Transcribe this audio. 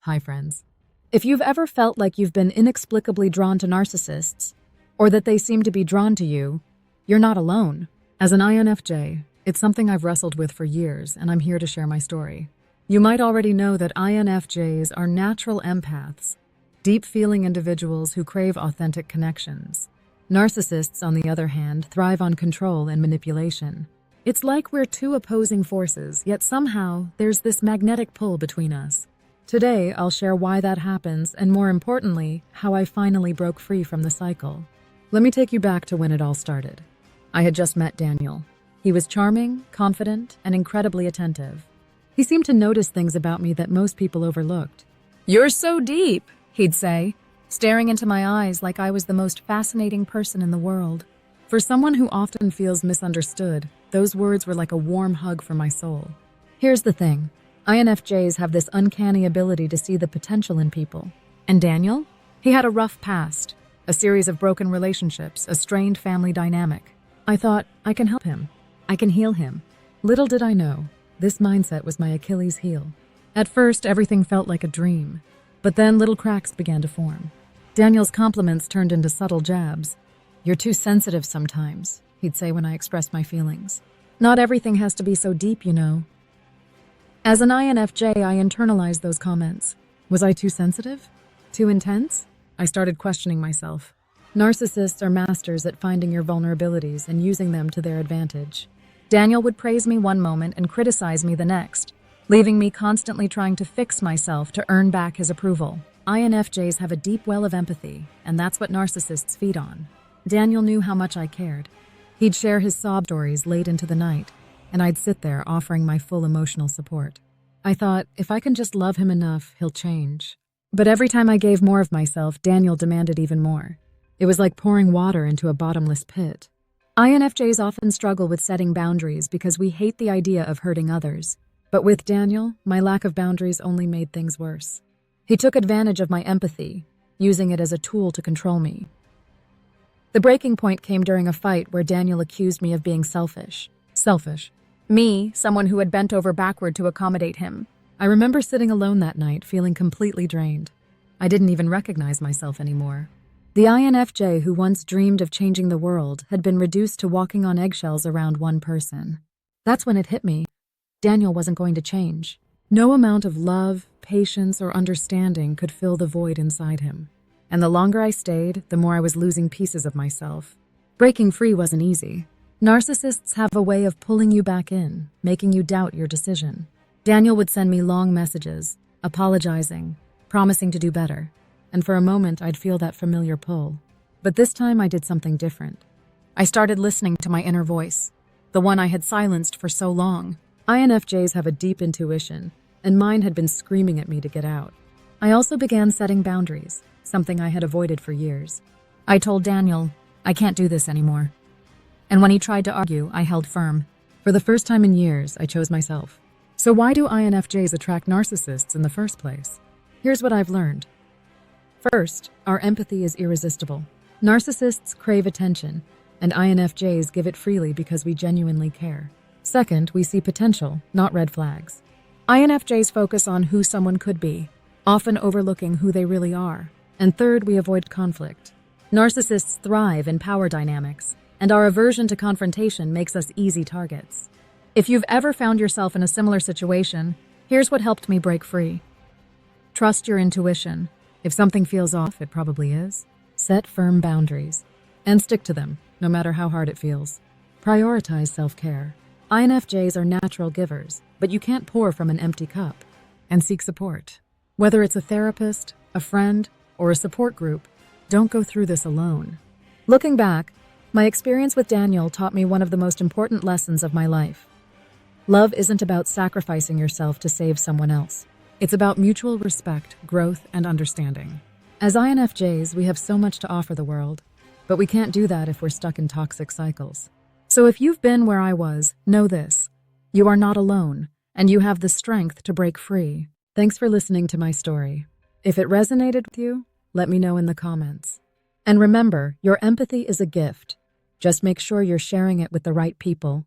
Hi, friends. If you've ever felt like you've been inexplicably drawn to narcissists, or that they seem to be drawn to you, you're not alone. As an INFJ, it's something I've wrestled with for years, and I'm here to share my story. You might already know that INFJs are natural empaths, deep-feeling individuals who crave authentic connections. Narcissists, on the other hand, thrive on control and manipulation. It's like we're two opposing forces, yet somehow there's this magnetic pull between us. Today, I'll share why that happens and, more importantly, how I finally broke free from the cycle. Let me take you back to when it all started. I had just met Daniel. He was charming, confident, and incredibly attentive. He seemed to notice things about me that most people overlooked. "You're so deep," he'd say, staring into my eyes like I was the most fascinating person in the world. For someone who often feels misunderstood, those words were like a warm hug for my soul. Here's the thing. INFJs have this uncanny ability to see the potential in people. And Daniel? He had a rough past, a series of broken relationships, a strained family dynamic. I thought, I can help him. I can heal him. Little did I know, this mindset was my Achilles heel. At first, everything felt like a dream, but then little cracks began to form. Daniel's compliments turned into subtle jabs. "You're too sensitive sometimes," he'd say when I expressed my feelings. "Not everything has to be so deep, you know." As an INFJ, I internalized those comments. Was I too sensitive? Too intense? I started questioning myself. Narcissists are masters at finding your vulnerabilities and using them to their advantage. Daniel would praise me one moment and criticize me the next, leaving me constantly trying to fix myself to earn back his approval. INFJs have a deep well of empathy, and that's what narcissists feed on. Daniel knew how much I cared. He'd share his sob stories late into the night, and I'd sit there offering my full emotional support. I thought, if I can just love him enough, he'll change. But every time I gave more of myself, Daniel demanded even more. It was like pouring water into a bottomless pit. INFJs often struggle with setting boundaries because we hate the idea of hurting others. But with Daniel, my lack of boundaries only made things worse. He took advantage of my empathy, using it as a tool to control me. The breaking point came during a fight where Daniel accused me of being selfish. Selfish. Me, someone who had bent over backward to accommodate him. I remember sitting alone that night, feeling completely drained. I didn't even recognize myself anymore. The INFJ who once dreamed of changing the world had been reduced to walking on eggshells around one person. That's when it hit me. Daniel wasn't going to change. No amount of love, patience, or understanding could fill the void inside him. And the longer I stayed, the more I was losing pieces of myself. Breaking free wasn't easy. Narcissists have a way of pulling you back in, making you doubt your decision. Daniel would send me long messages, apologizing, promising to do better, and for a moment I'd feel that familiar pull. But this time I did something different. I started listening to my inner voice, the one I had silenced for so long. INFJs have a deep intuition, and mine had been screaming at me to get out. I also began setting boundaries, something I had avoided for years. I told Daniel, I can't do this anymore. And when he tried to argue, I held firm. For the first time in years, I chose myself. So why do INFJs attract narcissists in the first place? Here's what I've learned. First, our empathy is irresistible. Narcissists crave attention, and INFJs give it freely because we genuinely care. Second, we see potential, not red flags. INFJs focus on who someone could be, often overlooking who they really are. And third, we avoid conflict. Narcissists thrive in power dynamics, and our aversion to confrontation makes us easy targets. If you've ever found yourself in a similar situation, here's what helped me break free. Trust your intuition. If something feels off, it probably is. Set firm boundaries, and stick to them, no matter how hard it feels. Prioritize self-care. INFJs are natural givers, but you can't pour from an empty cup. And seek support. Whether it's a therapist, a friend, or a support group, don't go through this alone. Looking back, my experience with Daniel taught me one of the most important lessons of my life. Love isn't about sacrificing yourself to save someone else. It's about mutual respect, growth, and understanding. As INFJs, we have so much to offer the world, but we can't do that if we're stuck in toxic cycles. So if you've been where I was, know this. You are not alone, and you have the strength to break free. Thanks for listening to my story. If it resonated with you, let me know in the comments. And remember, your empathy is a gift. Just make sure you're sharing it with the right people.